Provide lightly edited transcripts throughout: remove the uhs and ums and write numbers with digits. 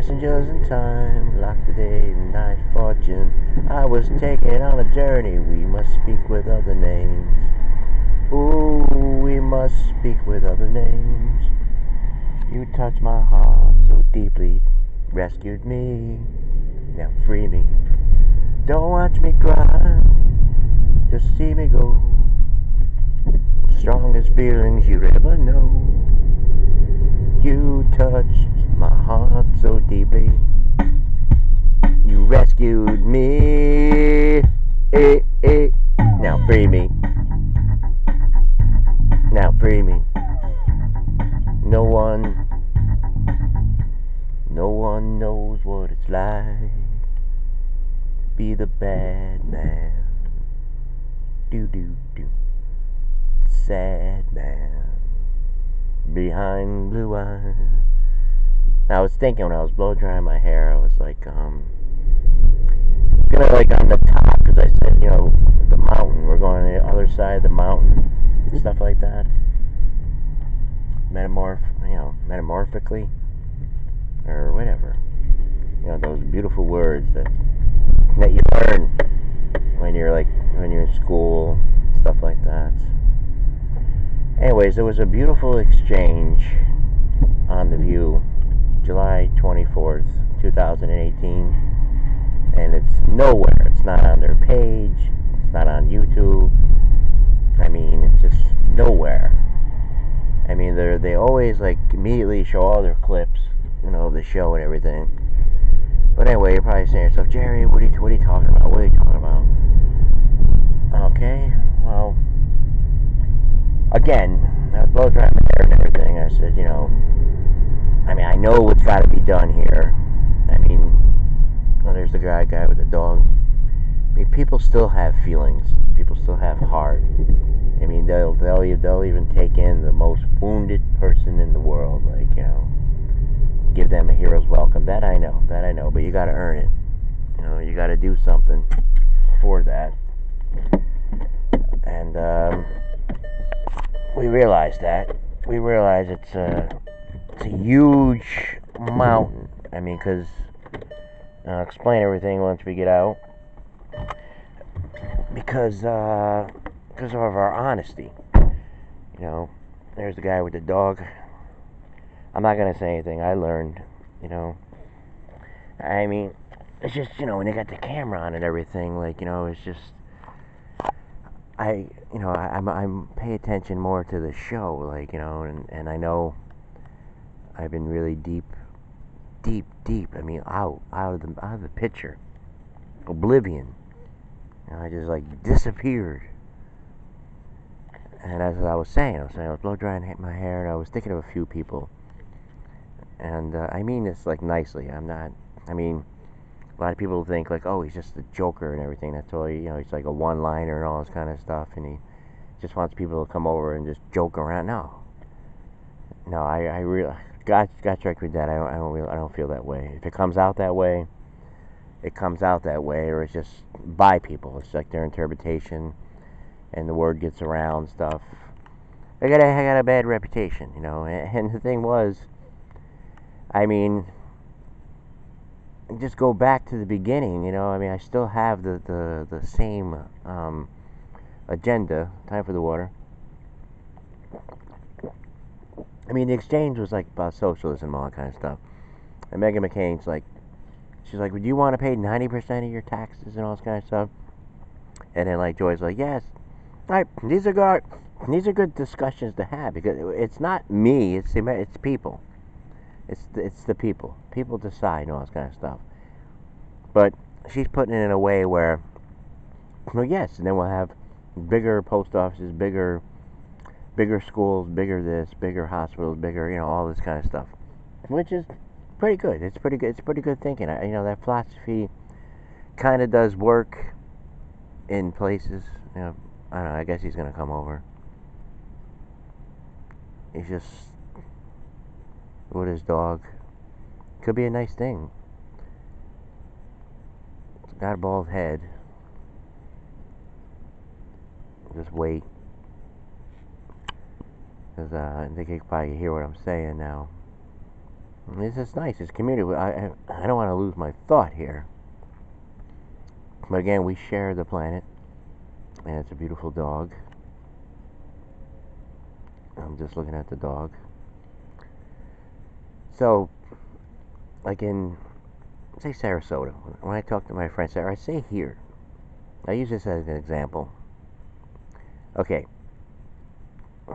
Passengers in time, locked the day and night fortune. I was taken on a journey, we must speak with other names. Ooh, we must speak with other names. You touched my heart so deeply, rescued me, now free me. Don't watch me cry, just see me go. Strongest feelings you'd ever know. You touched my heart so deeply. You rescued me. Now free me. Now free me. No one knows what it's like to be the bad man. Do. Sad man behind blue eyes. I was thinking when I was blow drying my hair, I was like, gonna like on the top, because I said, the mountain. We're going to the other side of the mountain, stuff like that. Metamorphically, or whatever. Those beautiful words that you learn when you're in school, stuff like that. Anyways, there was a beautiful exchange on The View, July 24th, 2018, and it's nowhere. It's not on their page. It's not on YouTube. It's just nowhere. They always immediately show all their clips, of the show and everything. But anyway, you're probably saying to yourself, Jerry, what are you talking about? What are you talking about? Okay, well, again, I was blow drying my hair and everything. I said, I know what's got to be done here. There's the guy with the dog. People still have feelings. People still have heart. They'll even take in the most wounded person in the world, give them a hero's welcome. That I know. But you got to earn it. You got to do something for that. And we realize that. We realize it's a huge mountain. Because I'll explain everything once we get out. Because of our honesty. There's the guy with the dog. I'm not gonna say anything. I learned. It's just when they got the camera on and everything. It's just. I'm pay attention more to the show, and I know I've been really deep, out of the picture, oblivion. I just disappeared. And as I was saying, I was blow drying my hair, and I was thinking of a few people, and I mean this nicely. I'm not. A lot of people think oh, he's just a joker and everything. That's all. He's like a one-liner and all this kind of stuff, and he just wants people to come over and just joke around. No, I really got checked with that. I don't feel that way. If it comes out that way, it comes out that way, or it's just by people. It's their interpretation, and the word gets around stuff. I got a bad reputation, And the thing was, just go back to the beginning, I still have the same agenda. Time for the water. The exchange was about socialism and all that kind of stuff. And Meghan McCain's she's like, would you want to pay 90% of your taxes and all this kind of stuff? And then Joy's like, yes. All right, these are good discussions to have, because it's not me, it's people. It's the people. People decide and all this kind of stuff. But she's putting it in a way where, yes, and then we'll have bigger post offices, bigger schools, bigger this, bigger hospitals, bigger, all this kind of stuff, which is pretty good. It's pretty good. It's pretty good thinking. That philosophy kind of does work in places. I don't know. I guess he's gonna come over. He's just with his dog. Could be a nice thing. It's got a bald head. Just wait. Because I think you can probably hear what I'm saying now. It's just nice. It's community. I don't want to lose my thought here. But again, we share the planet, and it's a beautiful dog. I'm just looking at the dog. So, like in, say, Sarasota, when I talk to my friends, I say here. I use this as an example. Okay,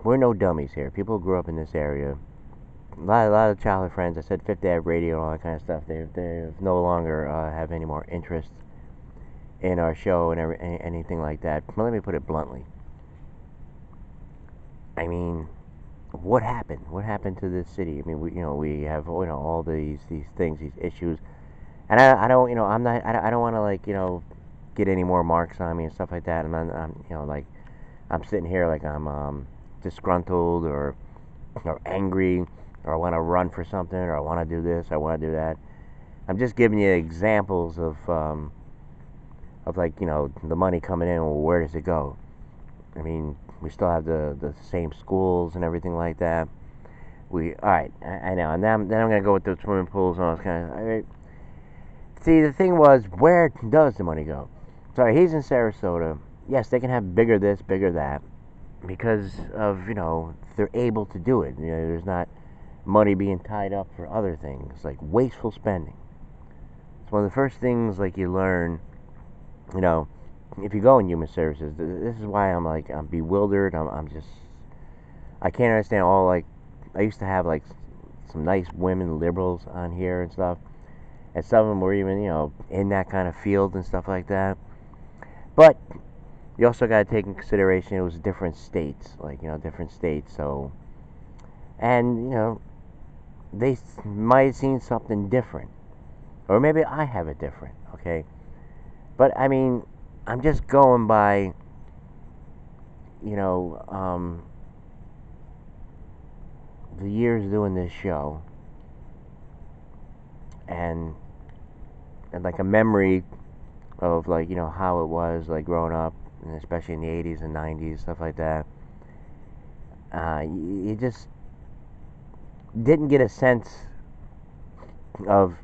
we're no dummies here. People who grew up in this area, a lot of childhood friends. I said Fifth Ave Radio and all that kind of stuff. They no longer have any more interest in our show and anything like that. But let me put it bluntly. I mean, what happened? What happened to this city? I mean, we have all these things, these issues, and I don't I don't want to get any more marks on me and stuff like that. And I'm like I'm sitting here like I'm disgruntled or angry, or I want to run for something, or I want to do this, I want to do that. I'm just giving you examples of the money coming in. Well, where does it go? I mean, we still have the same schools and everything like that. All right, I know. And then I'm gonna go with the swimming pools and all this kind of. Right. See, the thing was, where does the money go? Sorry, he's in Sarasota. Yes, they can have bigger this, bigger that, because of they're able to do it. There's not money being tied up for other things like wasteful spending. It's one of the first things you learn. If you go in human services, this is why I'm bewildered. I'm just I can't understand all I used to have some nice women liberals on here and stuff, and some of them were even in that kind of field and stuff like that. But you also got to take in consideration it was different states, different states. So, and they might have seen something different, or maybe I have it different. Okay, but I mean, I'm just going by, the years doing this show, and like a memory of how it was growing up, and especially in the 80s and 90s, stuff like that. You just didn't get a sense of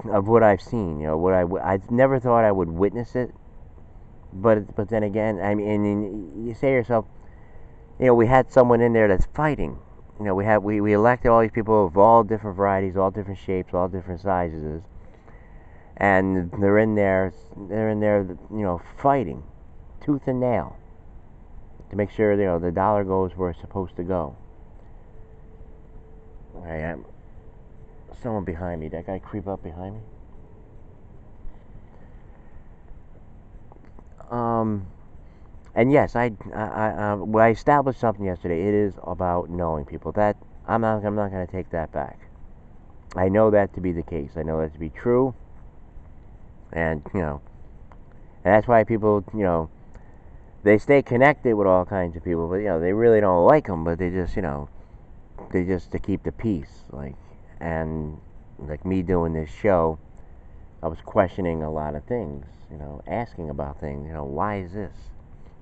what I've seen. I never thought I would witness it. But then again, I mean, you say to yourself, we had someone in there that's fighting. We elected all these people of all different varieties, all different shapes, all different sizes, and they're in there, fighting, tooth and nail, to make sure the dollar goes where it's supposed to go. I am. Someone behind me. That guy creep up behind me. And yes, I established something yesterday. It is about knowing people. That I'm not going to take that back. I know that to be the case. I know that to be true. And and that's why people they stay connected with all kinds of people, but they really don't like them. But they just they just to keep the peace. And me doing this show, I was questioning a lot of things. Asking about things. Why is this?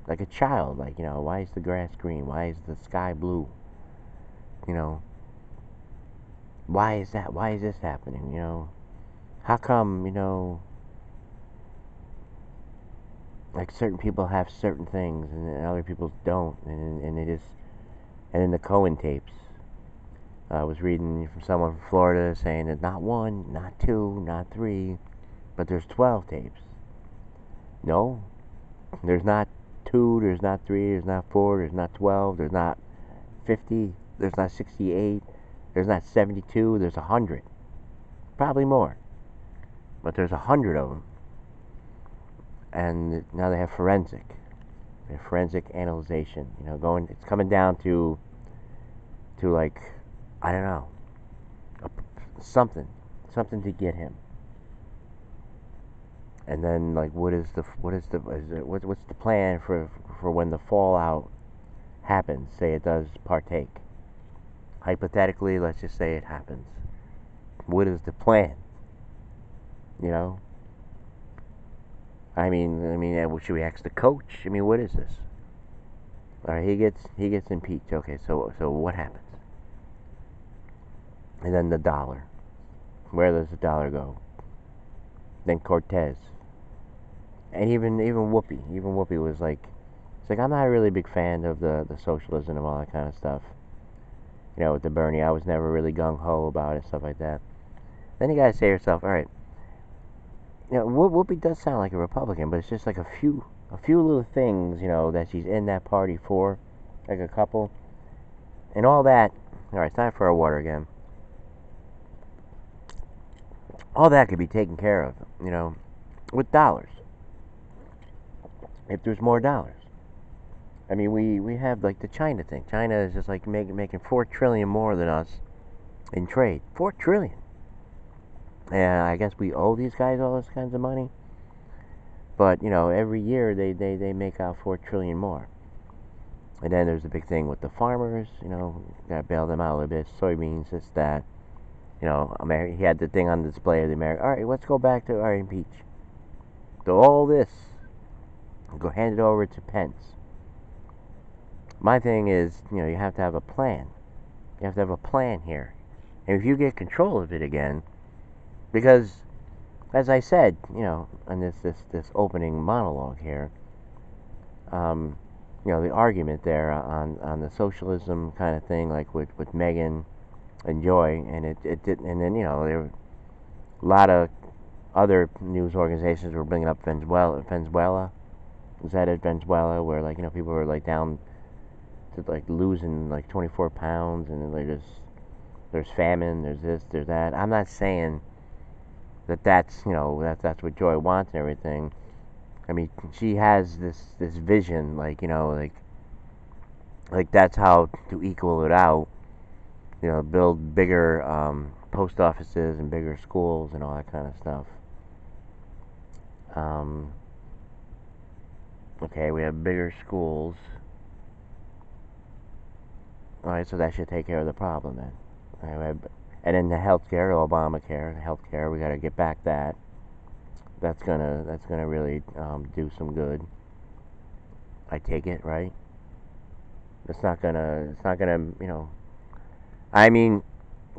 Like a child. Why is the grass green? Why is the sky blue? Why is that? Why is this happening? How come? Certain people have certain things and other people don't, and they just. And in the Cohen tapes, I was reading from someone from Florida saying that not one, not two, not three, but there's 12 tapes. No, there's not 2, there's not 3, there's not 4, there's not 12, there's not 50, there's not 68, there's not 72, there's 100. Probably more. But there's 100 of them. And now they have forensic. They have forensic analyzation. It's coming down to I don't know, something to get him. And then what's the plan for when the fallout happens? Say it does partake. Hypothetically, let's just say it happens. What is the plan? I mean, should we ask the coach? I mean, what is this? All right, he gets impeached. Okay, so what happens? And then the dollar. Where does the dollar go? Then Cortez. And even Whoopi. Even Whoopi was like, it's like, I'm not a really big fan of the socialism and all that kind of stuff. You know, with the Bernie, I was never really gung-ho about it, stuff like that. Then you gotta say to yourself, alright, you know, Whoopi does sound like a Republican, but it's just like a few little things, you know, that she's in that party for, like a couple. And all that, alright, it's time for our water again. All that could be taken care of, you know, with dollars. If there's more dollars. I mean, we have like the China thing. China is just like making $4 trillion more than us in trade. $4 trillion. And I guess we owe these guys all this kinds of money. But, you know, every year they make out $4 trillion more. And then there's the big thing with the farmers, you know, gotta bail them out a little bit. Soybeans, this, that. You know, he had the thing on display of the American. Alright, let's go back to impeach. So all this, go hand it over to Pence. My thing is, you know, you have to have a plan. You have to have a plan here. And if you get control of it again, because, as I said, you know, on this opening monologue here, you know, the argument there on the socialism kind of thing, like with Megan and Joy, and it didn't, and then, you know, there were a lot of other news organizations were bringing up Venezuela. Was that at Venezuela, where, like, you know, people were like down to like losing like 24 pounds, and like there's famine, there's this, there's that. I'm not saying that's, you know, that's what Joy wants and everything. I mean, she has this vision, like, you know, like that's how to equal it out. You know, build bigger post offices and bigger schools and all that kind of stuff. Okay, we have bigger schools. Alright, so that should take care of the problem then. Right, and then the healthcare, Obamacare, the healthcare, we got to get back that. That's gonna really do some good. I take it, right? It's not gonna, you know. I mean,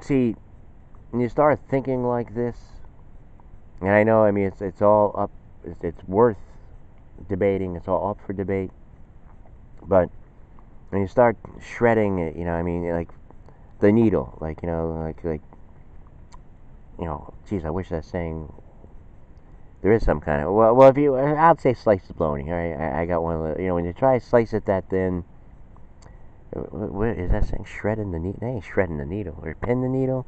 see, when you start thinking like this, and I know, I mean, it's all up, it's worth debating. It's all up for debate, but when you start shredding it, you know, I mean, like the needle, like, you know, like, you know, geez, I wish that saying. There is some kind of, well, if you, I'd say slice the bologna. All right, I got one of the, you know, when you try to slice it that thin. What is that saying? Shredding the needle? They ain't shredding the needle or pin the needle.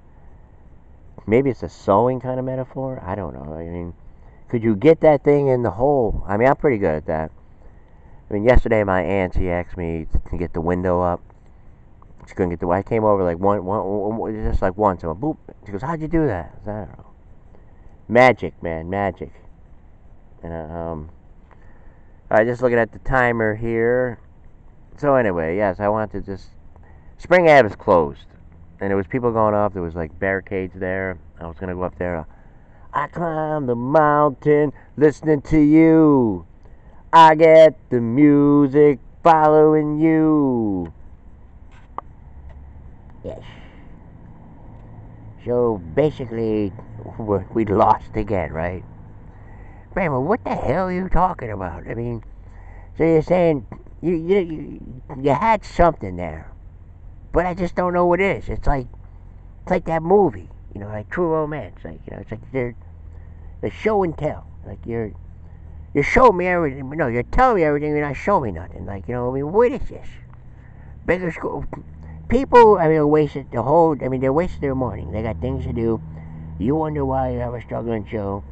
Maybe it's a sewing kind of metaphor. I don't know. I mean, could you get that thing in the hole? I mean, I'm pretty good at that. I mean, yesterday my aunt, she asked me to get the window up. She couldn't get the. I came over like one just like once. I went boop. She goes, "How'd you do that?" I don't know. Magic, man, magic. And I just looking at the timer here. So anyway, yes, I wanted to just. Spring Ave is closed, and there was people going off. There was like barricades there. I was gonna go up there. I climb the mountain, listening to you. I get the music following you. Yes. So basically, we lost again, right? Grandma, what the hell are you talking about? I mean, so you're saying you had something there, but I just don't know what it is. It's like that movie, you know, like True Romance. Like, you know, it's like they're show and tell. Like you're showing me everything, but no, you're telling me everything. You're not showing me nothing. Like, you know, I mean, what is this? Bigger school. People, I mean, they're wasting their morning. They got things to do. You wonder why you have a struggling show.